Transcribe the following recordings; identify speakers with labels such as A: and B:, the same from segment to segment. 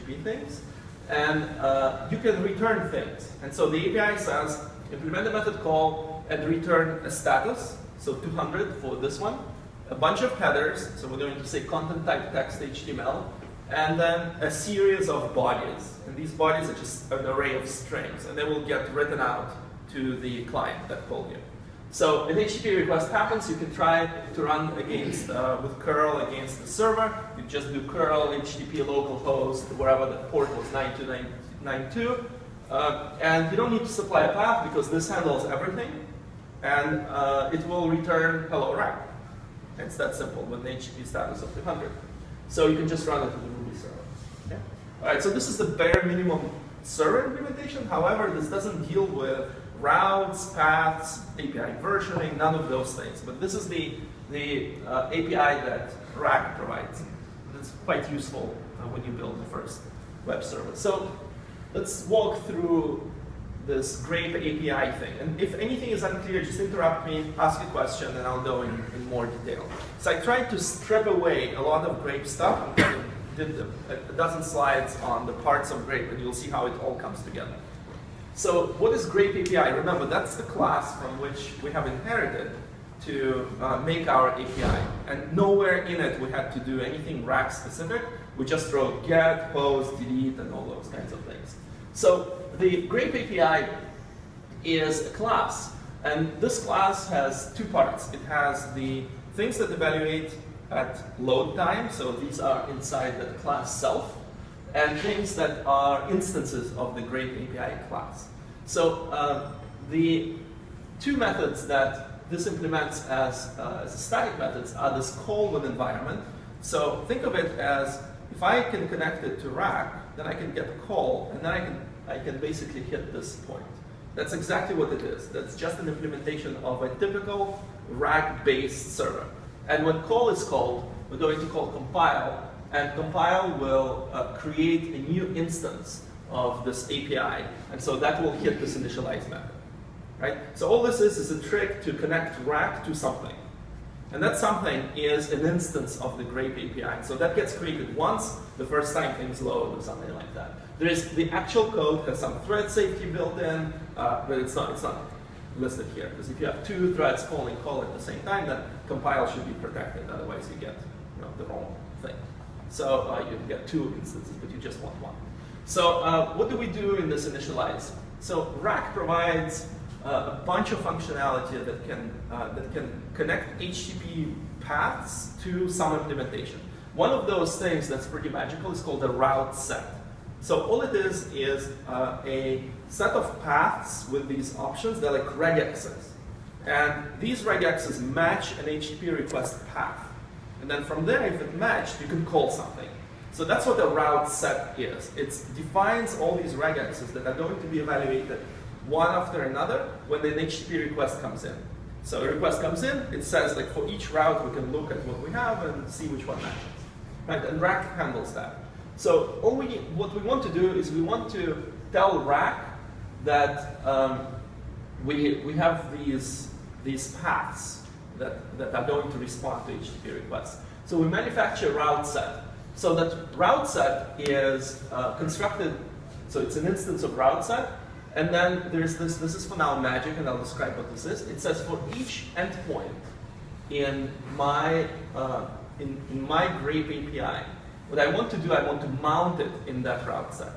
A: HTTP things. And you can return things. And so the API says, implement a method call and return a status, so 200 for this one, a bunch of headers, so we're going to say content type text HTML, and then a series of bodies. And these bodies are just an array of strings, and they will get written out to the client that called you. So an HTTP request happens, you can try to run against, with curl against the server. You just do curl HTTP localhost, wherever the port was 92992. And you don't need to supply a path because this handles everything. And it will return hello rack. It's that simple with an HTTP status of 200. So you can just run it to the Ruby server. Okay? All right, so this is the bare minimum server implementation. However, this doesn't deal with routes, paths, API versioning, none of those things. But this is the API that rack provides. It's quite useful when you build the first web service. So let's walk through this grape API thing. And if anything is unclear, just interrupt me, ask a question, and I'll go in more detail. So I tried to strip away a lot of grape stuff and did a dozen slides on the parts of grape, and you'll see how it all comes together. So what is grape API? Remember, that's the class from which we have inherited to make our API. And nowhere in it we had to do anything rack specific. We just wrote get, post, delete, and all those kinds of things. So the grape API is a class. And this class has two parts. It has the things that evaluate at load time. So these are inside the class self. And things that are instances of the grape API class. So the two methods that this implements as static methods are this call with environment. So think of it as if I can connect it to rack, then I can get a call, and then I can basically hit this point. That's exactly what it is. That's just an implementation of a typical rack-based server. And when call is called, we're going to call compile. And compile will create a new instance of this API. And so that will hit this initialize method. Right? So all this is a trick to connect rack to something. And that something is an instance of the grape API. So that gets created once, the first time things load or something like that. There is the actual code has some thread safety built in, but it's not listed here. Because if you have two threads calling call at the same time, then compile should be protected. Otherwise you get the wrong thing. So you get two instances, but you just want one. So what do we do in this initialize? So rack provides a bunch of functionality that can connect HTTP paths to some implementation. One of those things that's pretty magical is called a route set. So all it is a set of paths with these options. They're like regexes. And these regexes match an HTTP request path. And then from there, if it matched, you can call something. So that's what a route set is. It defines all these regexes that are going to be evaluated one after another when an HTTP request comes in. So a request comes in, it says like for each route we can look at what we have and see which one matches. Right? And rack handles that. So what we want to do is we want to tell rack that we have these paths that are going to respond to HTTP requests. So we manufacture a route set. So that route set is constructed, so it's an instance of route set, and then there's this is for now magic, and I'll describe what this is. It says for each endpoint in my grape API, what I want to do, I want to mount it in that route set.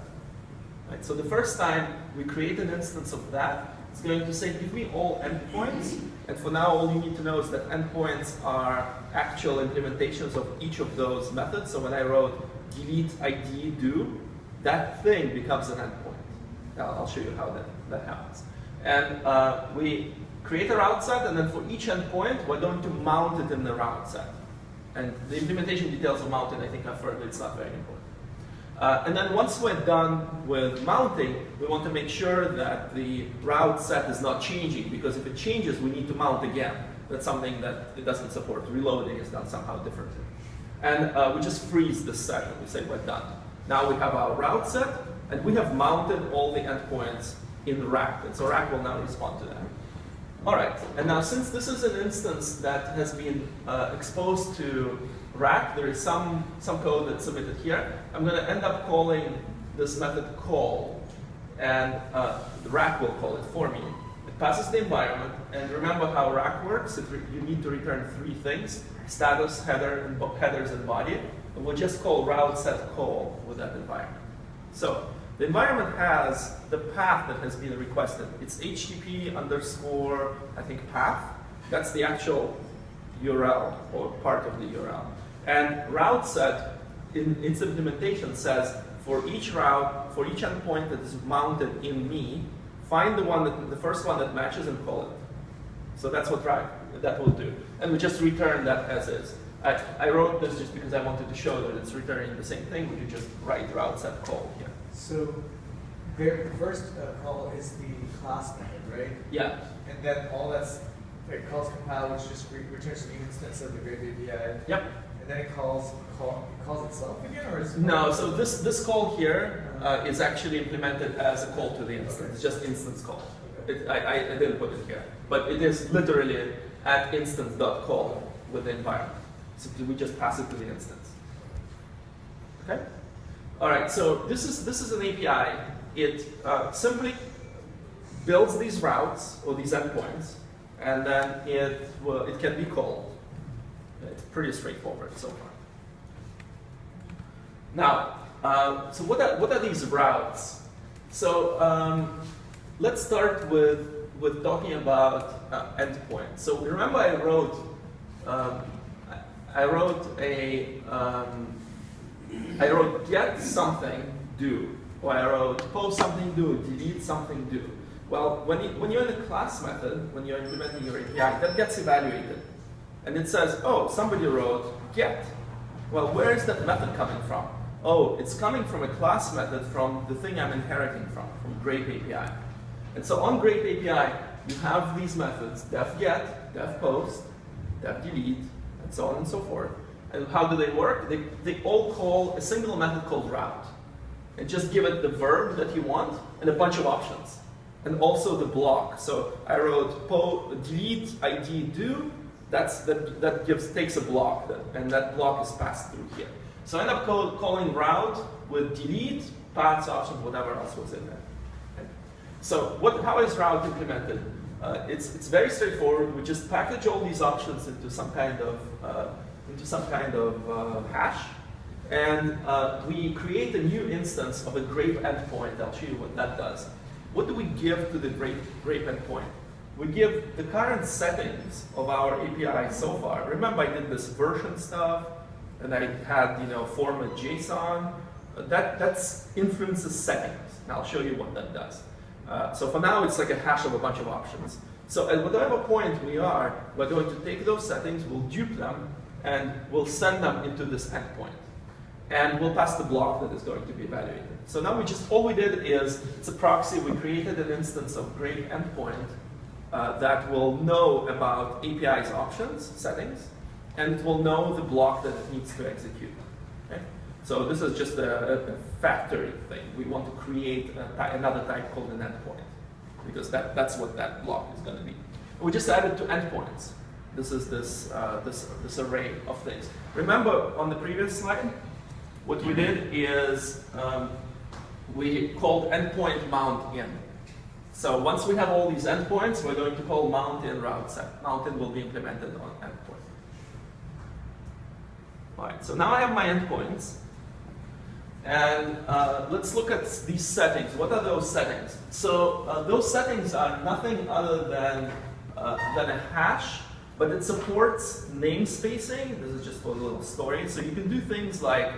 A: Right? So the first time we create an instance of that, it's going to say, give me all endpoints. And for now, all you need to know is that endpoints are actual implementations of each of those methods. So when I wrote delete ID do, that thing becomes an endpoint. I'll show you how that happens. And we create a route set, and then for each endpoint, we're going to mount it in the route set. And the implementation details of mounting, I think I've heard it's not very important. And then once we're done with mounting, we want to make sure that the route set is not changing, because if it changes, we need to mount again. That's something that it doesn't support. Reloading is done somehow differently. And we just freeze this session. We say we're done. Now we have our route set, and we have mounted all the endpoints in rack. And so rack will now respond to that. All right, and now since this is an instance that has been exposed to rack, there is some code that's submitted here. I'm going to end up calling this method call, and the rack will call it for me. It passes the environment, and remember how rack works. You need to return 3 things: status, headers, and body. And we'll just call route set call with that environment. So the environment has the path that has been requested. It's HTTP underscore, I think, path. That's the actual URL or part of the URL. And route set in its implementation says for each route, for each endpoint that is mounted in me, find the first one that matches and call it. So that's what that will do. And we just return that as is. I wrote this just because I wanted to show that it's returning the same thing. We could just write route set call here.
B: So the first call is the class method, right?
A: Yeah.
B: And then all that's, it calls compile, which just returns a new instance of the grape API.
A: Yep.
B: And then it calls itself again, or is it?
A: No, so this call here is actually implemented as a call to the instance. Okay. It's just instance call. Okay. I didn't put it here. But it is literally at instance.call with the environment. So we just pass it to the instance. Okay? All right, so this is an API. It simply builds these routes or these endpoints, and then it can be called. It's pretty straightforward so far. Now, so what are these routes? So let's start with talking about endpoints. So remember, I wrote get something do, or I wrote post something do, delete something do. Well, when you're in a class method, when you're implementing your API, that gets evaluated. And it says, oh, somebody wrote get. Well, where is that method coming from? Oh, it's coming from a class method from the thing I'm inheriting from grape API. And so on grape API, you have these methods, def get, def post, def delete, and so on and so forth. And how do they work? They all call a single method called route. And just give it the verb that you want and a bunch of options. And also the block. So I wrote delete ID do. That takes a block, and that block is passed through here. So I end up calling route with delete, paths, options, whatever else was in there. Okay. So how is route implemented? It's very straightforward. We just package all these options into some kind of hash, and we create a new instance of a grape endpoint. I'll show you what that does. What do we give to the grape endpoint? We give the current settings of our API so far. Remember, I did this version stuff, and I had format JSON. That influences settings, and I'll show you what that does. So for now, it's like a hash of a bunch of options. So at whatever point we're going to take those settings, we'll dupe them, and we'll send them into this endpoint. And we'll pass the block that is going to be evaluated. So now all we did is, it's a proxy. We created an instance of grape endpoint that will know about API's options, settings, and it will know the block that it needs to execute. Okay? So this is just a factory thing. We want to create another type called an endpoint, because that's what that block is going to be. We just added 2 endpoints. This is this array of things. Remember on the previous slide, what we did is we called endpoint mount in. So once we have all these endpoints, we're going to call mount in route set. Mount in will be implemented on endpoint. All right, so now I have my endpoints. And let's look at these settings. What are those settings? So those settings are nothing other than a hash, but it supports namespacing. This is just a little story. So you can do things like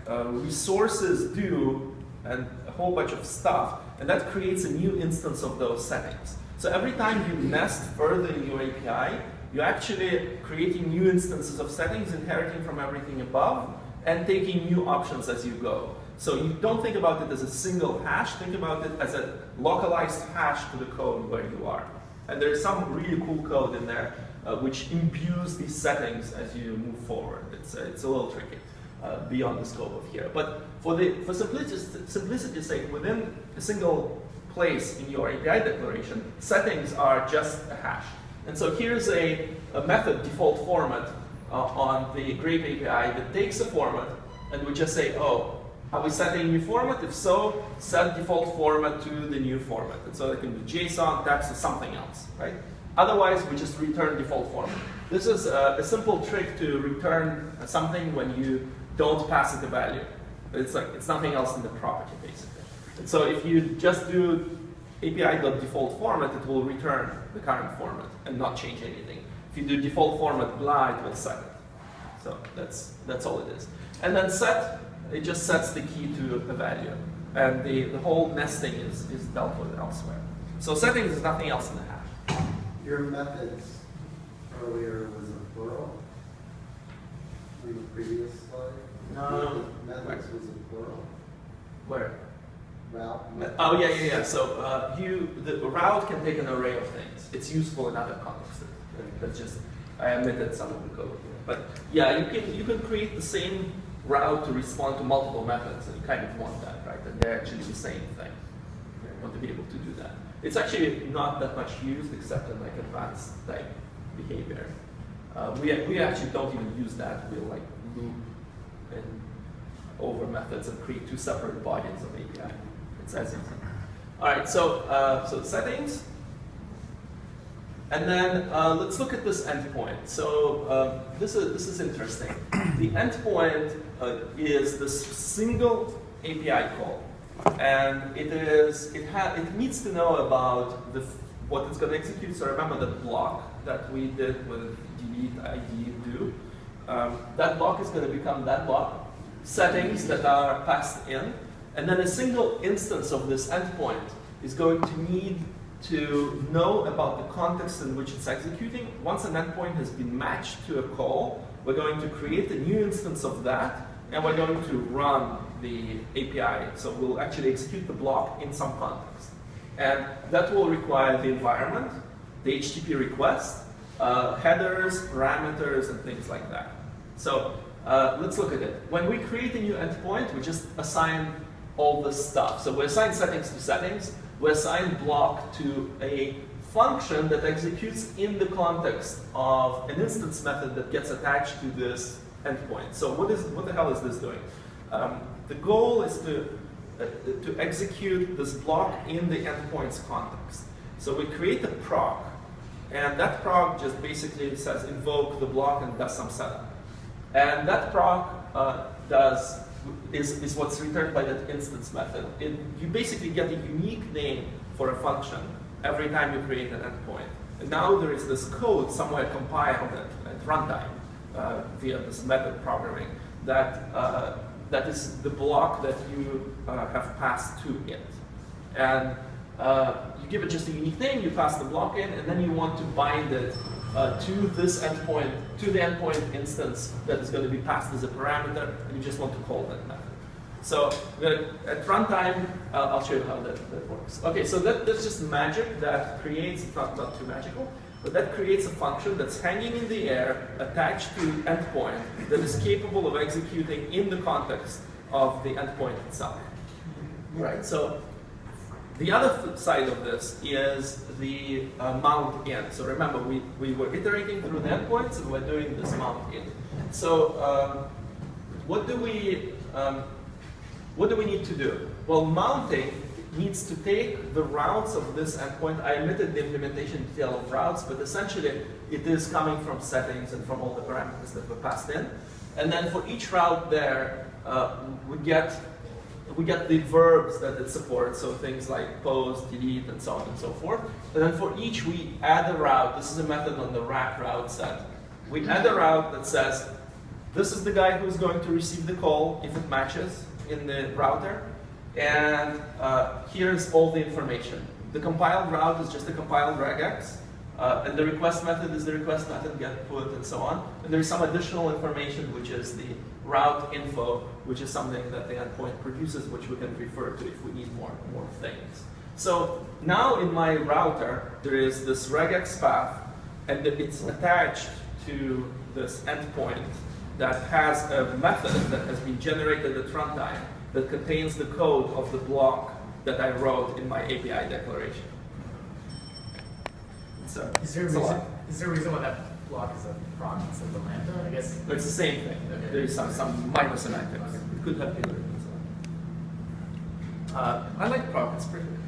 A: resources do and a whole bunch of stuff, and that creates a new instance of those settings. So every time you nest further in your API, you're actually creating new instances of settings, inheriting from everything above, and taking new options as you go. So you don't think about it as a single hash, think about it as a localized hash to the code where you are. And there's some really cool code in there which imbues these settings as you move forward. It's a little tricky. Beyond the scope of here. But for simplicity's sake, within a single place in your API declaration, settings are just a hash. And so here's a method default format on the grape API that takes a format, and we just say, oh, are we setting a new format? If so, set default format to the new format. And so it can be JSON, text, or something else, right? Otherwise, we just return default format. This is a simple trick to return something when you don't pass it a value. It's like it's nothing else in the property, basically. And so if you just do API.default format, it will return the current format and not change anything. If you do default format blah, it will set it. So that's all it is. And then set, it just sets the key to a value. And the whole nesting is dealt with elsewhere. So settings is nothing else in the hash.
C: Your methods earlier was a plural? In the previous slide?
A: No.
C: Methods was a plural?
A: Where?
C: Route?
A: Oh, yeah. So the route can take an array of things. It's useful in other contexts. That's just, I omitted some of the code here. But yeah, you can create the same route to respond to multiple methods, and you kind of want that, right? And they're actually the same thing. You want to be able to do that. It's actually not that much used except in like advanced type behavior. We actually don't even use that. We'll like loop in over methods and create two separate bodies of API. It's as easy. All right, so settings. And then let's look at this endpoint. So this is interesting. The endpoint is this single API call, and it needs to know about what it's going to execute. So remember the block that we did with delete ID do. That block is going to become that block. Settings that are passed in, and then a single instance of this endpoint is going to need to know about the context in which it's executing. Once an endpoint has been matched to a call, we're going to create a new instance of that, and we're going to run the API. So we'll actually execute the block in some context. And that will require the environment, the HTTP request, headers, parameters, and things like that. So let's look at it. When we create a new endpoint, we just assign all this stuff. So we assign settings to settings. We assign block to a function that executes in the context of an instance method that gets attached to this endpoint. So what the hell is this doing? The goal is to execute this block in the endpoint's context. So we create a proc, and that proc just basically says invoke the block and does some setup. And that proc is what's returned by that instance method. You basically get a unique name for a function every time you create an endpoint. And now there is this code somewhere compiled at runtime via this method programming that is the block that you have passed to it. And you give it just a unique name, you pass the block in, and then you want to bind it to this endpoint, to the endpoint instance that is going to be passed as a parameter, and you just want to call that method. So at runtime, I'll show you how that works. Okay, so that's just magic that creates, it's not too magical, but that creates a function that's hanging in the air, attached to endpoint, that is capable of executing in the context of the endpoint itself. Right, so the other side of this is the mount in. So remember, we were iterating through the endpoints, and we're doing this mount in. So what do we need to do? Well, mounting needs to take the routes of this endpoint. I omitted the implementation detail of routes, but essentially it is coming from settings and from all the parameters that were passed in. And then for each route there, we get the verbs that it supports, so things like post, delete, and so on and so forth. And then for each, we add a route. This is a method on the wrap route set. We add a route that says, this is the guy who's going to receive the call if it matches in the router. And here's all the information. The compiled route is just a compiled regex. And the request method is the request method get put and so on. And there's some additional information, which is the route info, which is something that the endpoint produces, which we can refer to if we need more things. So now in my router, there is this regex path, and it's attached to this endpoint that has a method that has been generated at runtime that contains the code of the block that I wrote in my API declaration. So,
B: is there a reason why that block is a proc instead of a lambda, I guess.
A: It's the same thing.
B: Okay.
A: There's some minor semantics. It could have been written. I like proc. It's pretty good.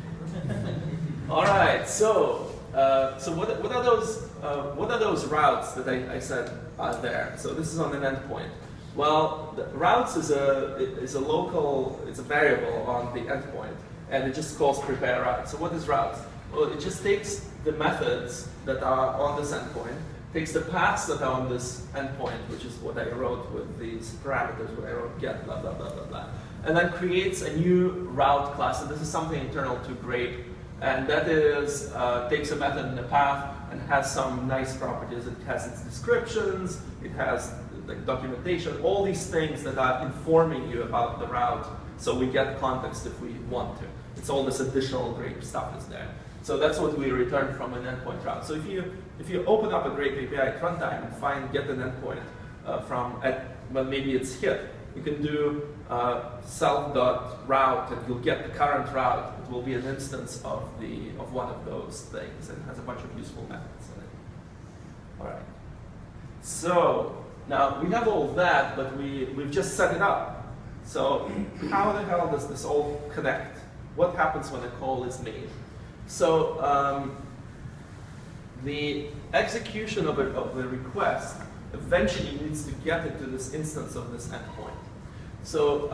A: All right. So what are those routes that I said are there? So this is on an endpoint. Well, the routes is a local, it's a variable on the endpoint, and it just calls prepare route. So what is routes? Well, it just takes the methods that are on this endpoint, takes the paths that are on this endpoint, which is what I wrote with these parameters, where I wrote get, blah, blah, blah, blah, blah, and then creates a new route class. And this is something internal to grape, and that is, takes a method in the path and has some nice properties. It has its descriptions, it has like documentation, all these things that are informing you about the route, so we get context if we want to. It's all this additional grape stuff is there. So that's what we return from an endpoint route. So if you open up a grape API at runtime and get an endpoint well, maybe it's hit, you can do self.route and you'll get the current route. It will be an instance of one of those things, and it has a bunch of useful methods in it. All right. So now we have all that, but we've just set it up. So how the hell does this all connect? What happens when a call is made? So the execution of the request eventually needs to get into this instance of this endpoint. So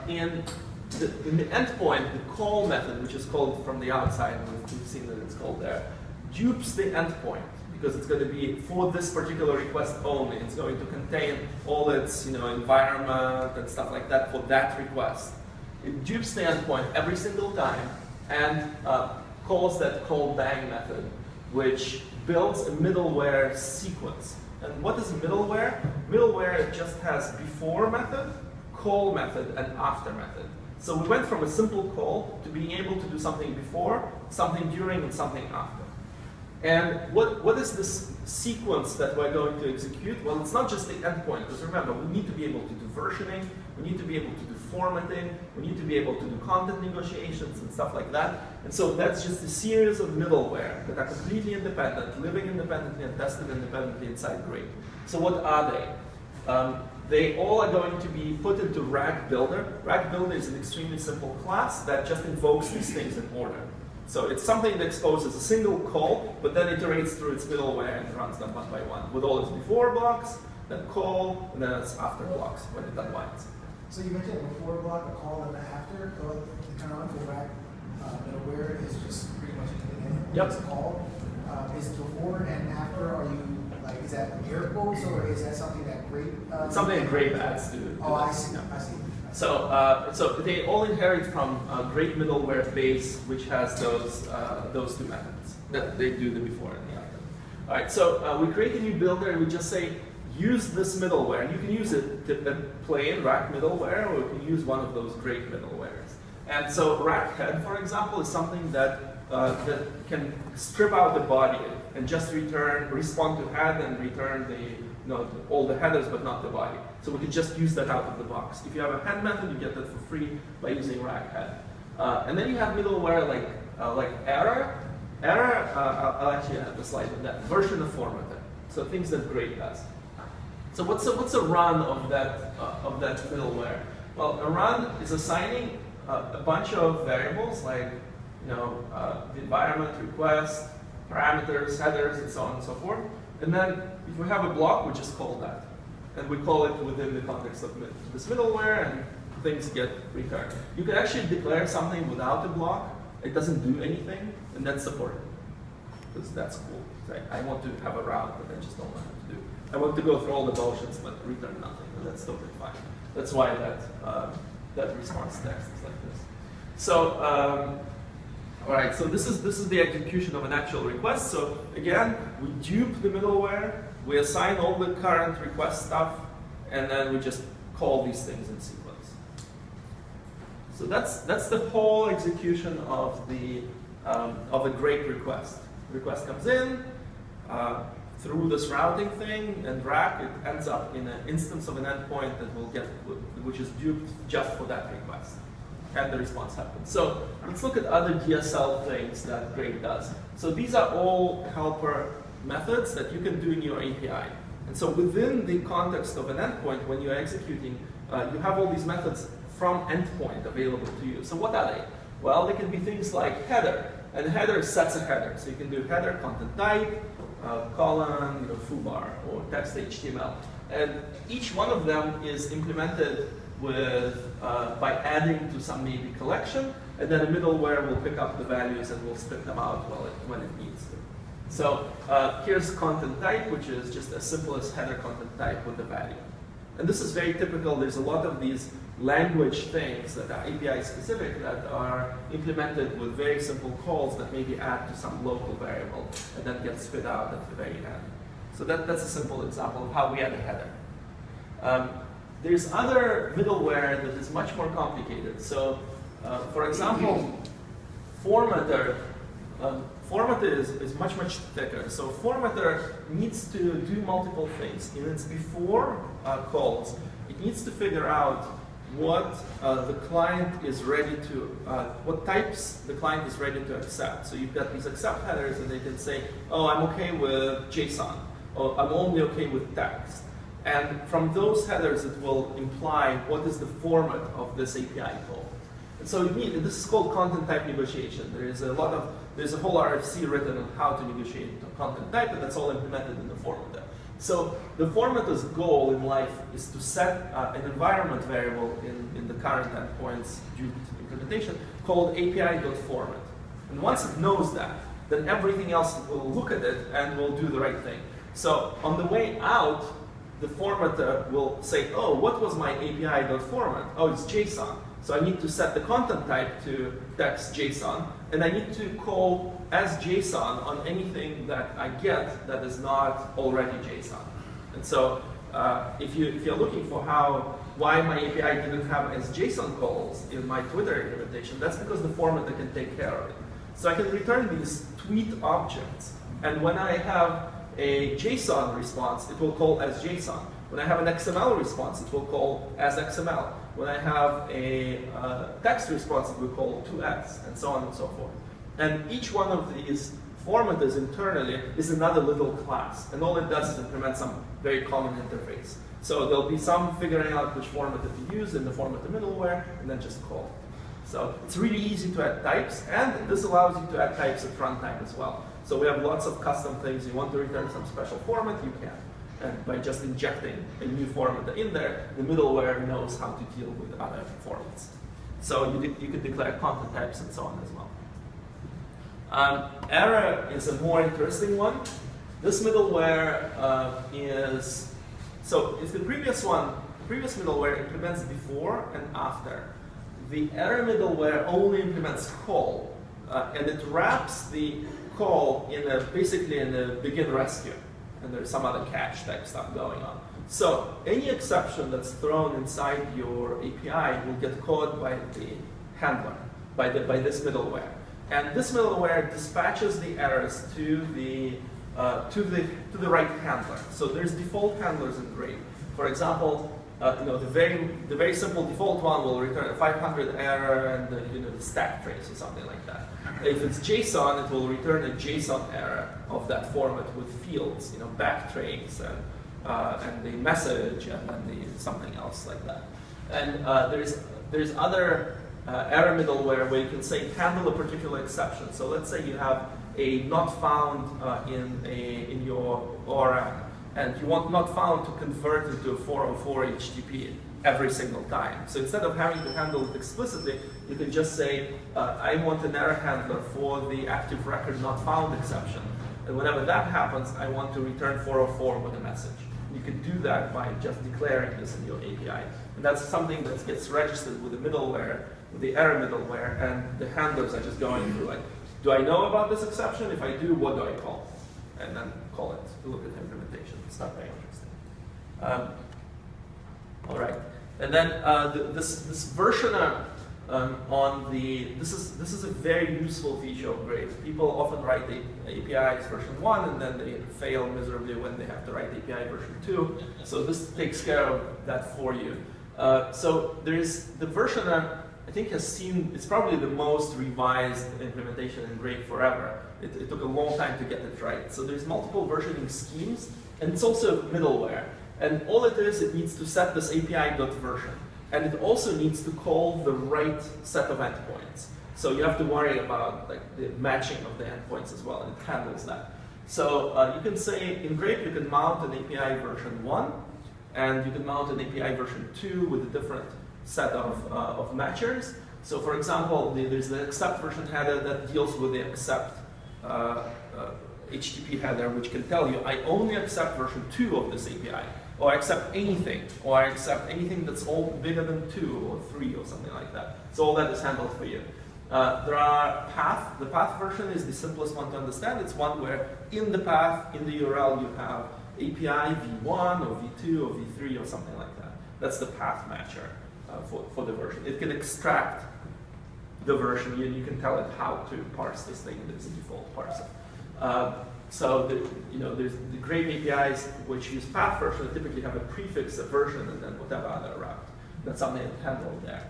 A: in the endpoint, the call method, which is called from the outside, and we've seen that it's called there, dupes the endpoint because it's going to be for this particular request only. It's going to contain all its environment and stuff like that for that request. It dupes the endpoint every single time and calls that callBang method, which builds a middleware sequence. And what is middleware? Middleware just has before method, call method, and after method. So we went from a simple call to being able to do something before, something during, and something after. And what is this sequence that we're going to execute? Well, it's not just the endpoint, because remember, we need to be able to do versioning, we need to be able to do formatting, we need to be able to do content negotiations and stuff like that. And so that's just a series of middleware that are completely independent, living independently and tested independently inside Grape. So what are they? They all are going to be put into Rag Builder. Rag Builder is an extremely simple class that just invokes these things in order. So it's something that exposes a single call, but then iterates through its middleware and runs them one by one, with all its before blocks, then call, and then its after blocks when it unwinds.
D: So you mentioned a before block, a call, and an after. The canonical Rag middleware is just pretty much anything.
A: Yep.
D: It's a call. Is before and after, are you like, is that air quotes or is that something that Grape?
A: It's something that Grape adds to.
D: Oh, I see. I see.
A: So they all inherit from a Grape middleware base, which has those two methods that they do the before and the after. All right, so we create a new builder and we just say use this middleware, and you can use it to plain rack middleware, or you can use one of those Grape middlewares. And so rack head, for example, is something that can strip out the body and just respond to head and return all the headers but not the body. So we can just use that out of the box. If you have a head method, you get that for free by using rack head. And then you have middleware like error. Error, I'll actually have a slide on that. Version of formatter. So things that Grape does. So what's a run of that middleware? Well, a run is assigning a bunch of variables like the environment, request, parameters, headers, and so on and so forth. And then if we have a block, we just call that. And we call it within the context of this middleware, and things get returned. You can actually declare something without a block. It doesn't do anything, and that's supported. Because that's cool. So I want to have a route, but I just don't know what to do. I want to go through all the motions, but return nothing, and that's totally fine. That's why that response text is like this. So, all right, so this is the execution of an actual request. So again, we dupe the middleware, we assign all the current request stuff, and then we just call these things in sequence. So that's the whole execution of the Grape request. The request comes in through this routing thing, and rack, it ends up in an instance of an endpoint that will which is duped just for that request. And the response happens. So let's look at other DSL things that Grape does. So these are all helper methods that you can do in your API. And so within the context of an endpoint, when you're executing, you have all these methods from endpoint available to you. So what are they? Well, they can be things like header, and header sets a header. So you can do header content type, colon, foobar, or text HTML. And each one of them is implemented with, by adding to some maybe collection, and then a middleware will pick up the values and will spit them out when it needs to. So here's content type, which is just as simple as header content type with the value. And this is very typical. There's a lot of these language things that are API specific that are implemented with very simple calls that maybe add to some local variable and then get spit out at the very end. So that's a simple example of how we add a header. There's other middleware that is much more complicated. So for example, formatter. Formatter is much thicker. So formatter needs to do multiple things. In its before calls, it needs to figure out what the client is ready to, what types the client is ready to accept. So you've got these accept headers, and they can say, oh, I'm okay with JSON, or I'm only okay with text. And from those headers, it will imply what is the format of this API call. And so this is called content type negotiation. There's a whole RFC written on how to negotiate content type, and that's all implemented in the formatter. So the formatter's goal in life is to set an environment variable in the current endpoints due to implementation called API.format. And once it knows that, then everything else will look at it and will do the right thing. So on the way out, the formatter will say, oh, what was my API.format? Oh, it's JSON. So I need to set the content type to text JSON, and I need to call as JSON on anything that I get that is not already JSON. And so if you're looking for why my API didn't have as JSON calls in my Twitter implementation, that's because the formatter can take care of it. So I can return these tweet objects, and when I have a JSON response, it will call as JSON. When I have an XML response, it will call as XML. When I have a text response, it will call 2x, and so on and so forth. And each one of these formatters internally is another little class, and all it does is implement some very common interface. So there'll be some figuring out which formatter to use in the formatter middleware, and then just call it. So it's really easy to add types, and this allows you to add types at runtime as well. So we have lots of custom things. You want to return some special format, you can. And by just injecting a new format in there, the middleware knows how to deal with other formats. So you can declare content types and so on as well. Error is a more interesting one. This middleware so if the previous middleware implements before and after. The error middleware only implements call, and it wraps the call basically in a begin rescue. And there's some other cache type stuff going on. So any exception that's thrown inside your API will get caught by the handler, by this middleware. And this middleware dispatches the errors to the right handler. So there's default handlers in Grape. For example, the very simple default one will return a 500 error and the stack trace or something like that. If it's JSON, it will return a JSON error of that format with fields, backtrace and the message and then something else like that. And there's other error middleware where you can say handle a particular exception. So let's say you have a not found in your ORM, and you want not found to convert it to a 404 HTTP every single time. So instead of having to handle it explicitly, you can just say, I want an error handler for the active record not found exception. And whenever that happens, I want to return 404 with a message. You can do that by just declaring this in your API. And that's something that gets registered with the middleware, with the error middleware, and the handlers are just going through like, do I know about this exception? If I do, what do I call? And then call it to look at the implementation. It's not very interesting. All right, and then this versioner this is a very useful feature of Grape. People often write the APIs version 1 and then they fail miserably when they have to write API version 2. So this takes care of that for you. So there is the versioner I think has seen, it's probably the most revised implementation in Grape forever. It took a long time to get it right. So there's multiple versioning schemes, and it's also middleware. And all it is, it needs to set this API.version. And it also needs to call the right set of endpoints. So you have to worry about like the matching of the endpoints as well, and it handles that. So you can say, in Grape, you can mount an API version 1, and you can mount an API version 2 with a different set of matchers. So for example, there's the accept version header that deals with the accept HTTP header, which can tell you, I only accept version 2 of this API, or I accept anything, or I accept anything that's all bigger than 2 or 3 or something like that. So all that is handled for you. There are path. The path version is the simplest one to understand. It's one where in the path, in the URL, you have API v1 or v2 or v3 or something like that. That's the path matcher for the version. It can extract the version, and you can tell it how to parse this thing. There's a default parser. So there's the Grape APIs which use path version typically have a prefix, a version, and then whatever other route. That's something that's handled there.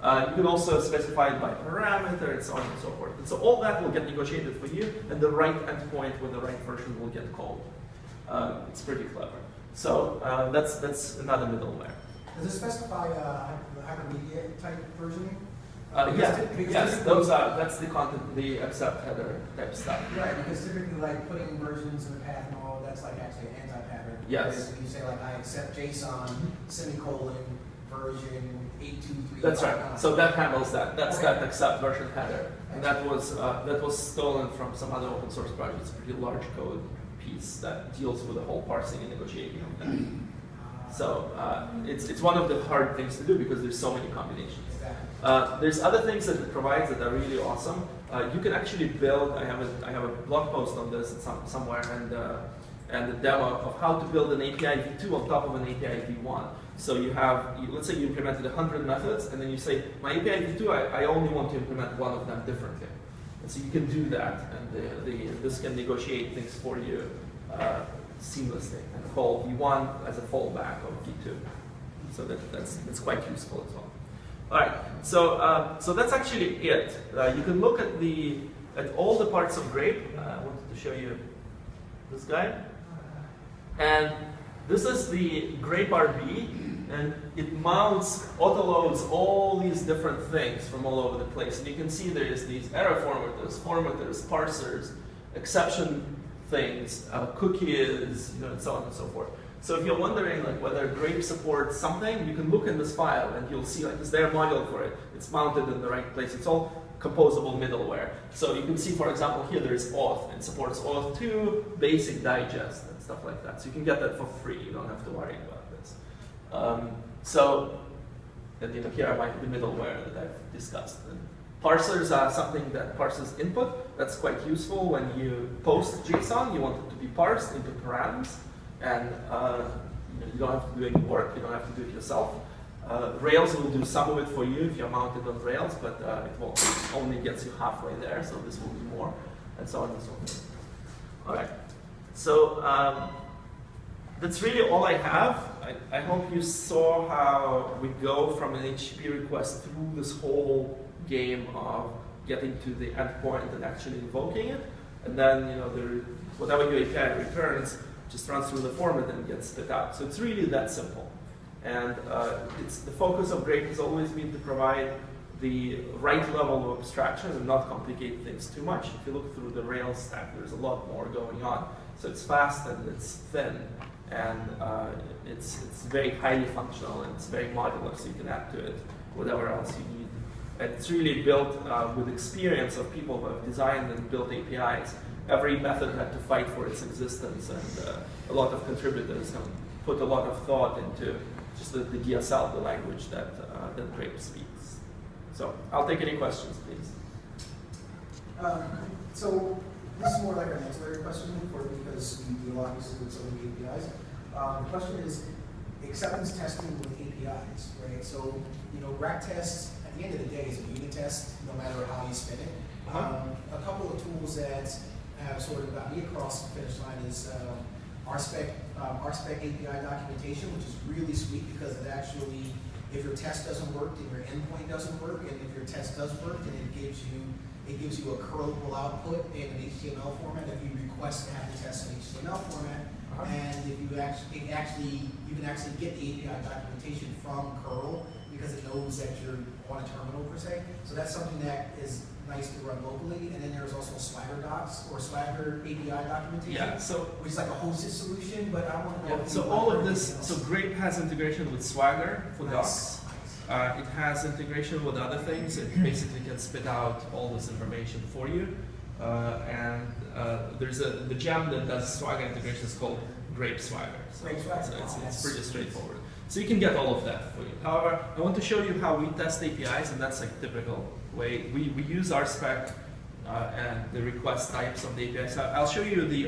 A: You can also specify it by parameter and so on and so forth. And so all that will get negotiated for you, and the right endpoint with the right version will get called. It's pretty clever. So that's another middleware.
D: Does it specify hypermedia type versioning?
A: Yes, that's the content, the accept header type stuff.
D: Right, because typically like putting versions in the path and all, that's like actually an anti-pattern.
A: Yes.
D: If you say like I accept JSON, semicolon, version 823.
A: That's right. So that handles that. That's
D: Okay.
A: that accept version header. And that was stolen from some other open source project. It's a pretty large code piece that deals with the whole parsing and negotiating of that. So it's one of the hard things to do because there's so many combinations.
D: Exactly.
A: There's other things that it provides that are really awesome. You can actually build. I have a blog post on this somewhere and a demo of how to build an API v2 on top of an API v1. So let's say you implemented 100 methods, and then you say, my API v2, I only want to implement one of them differently. And so you can do that, and this can negotiate things for you seamlessly and call v1 as a fallback of v2. So that's quite useful as well. All right, so that's actually it. You can look at all the parts of Grape. I wanted to show you this guy, and this is the Grape RB, and it mounts, auto-loads all these different things from all over the place. And you can see there's these error formatters, parsers, exception things, cookies, and so on and so forth. So if you're wondering like whether Grape supports something, you can look in this file and you'll see like is there a module for it? It's mounted in the right place. It's all composable middleware. So you can see, for example, here there's auth. It supports auth 2, basic digest, and stuff like that. So you can get that for free. You don't have to worry about this. And here are the middleware that I've discussed. And parsers are something that parses input. That's quite useful when you post JSON. You want it to be parsed into params, and you don't have to do any work. You don't have to do it yourself. Rails will do some of it for you if you're mounted on Rails, but it only gets you halfway there, so this will do more, and so on and so forth. All right, so that's really all I have. I hope you saw how we go from an HTTP request through this whole game of getting to the endpoint and actually invoking it, and then whatever your API returns just runs through the format and gets spit out. So it's really that simple. And the focus of Grape has always been to provide the right level of abstraction and not complicate things too much. If you look through the Rails stack, there's a lot more going on. So it's fast and it's thin, and it's very highly functional, and it's very modular, so you can add to it whatever else you need. And it's really built with experience of people who have designed and built APIs. Every method had to fight for its existence, and a lot of contributors have put a lot of thought into just the DSL, the language that Grape speaks. So I'll take any questions, please.
D: So this is more like an ancillary question because we deal obviously with so many APIs. The question is acceptance testing with APIs, right? So rack tests at the end of the day is a unit test, no matter how you spin it. A couple of tools that have sort of got me across the finish line is Artspec API documentation, which is really sweet because it actually if your test doesn't work, then your endpoint doesn't work, and if your test does work, then it gives you a curlable output in an HTML format if you request to have the test in HTML format. And if you you can actually get the API documentation from curl because it knows that you're on a terminal per se. So that's something that is nice to run locally. And then there's also Swagger docs or Swagger API documentation.
A: Yeah, so
D: which is like a hosted solution, but I want to know.
A: so all of this, so Grape has integration with Swagger for docs. It has integration with other things. It basically can spit out all this information for you. There's the gem that does Swagger integration is called Grape Swagger. So
D: Grape Swagger.
A: it's pretty straightforward. So you can get all of that for you. However, I want to show you how we test APIs, and that's like typical way. We use our spec and the request types of the API. So I'll show you the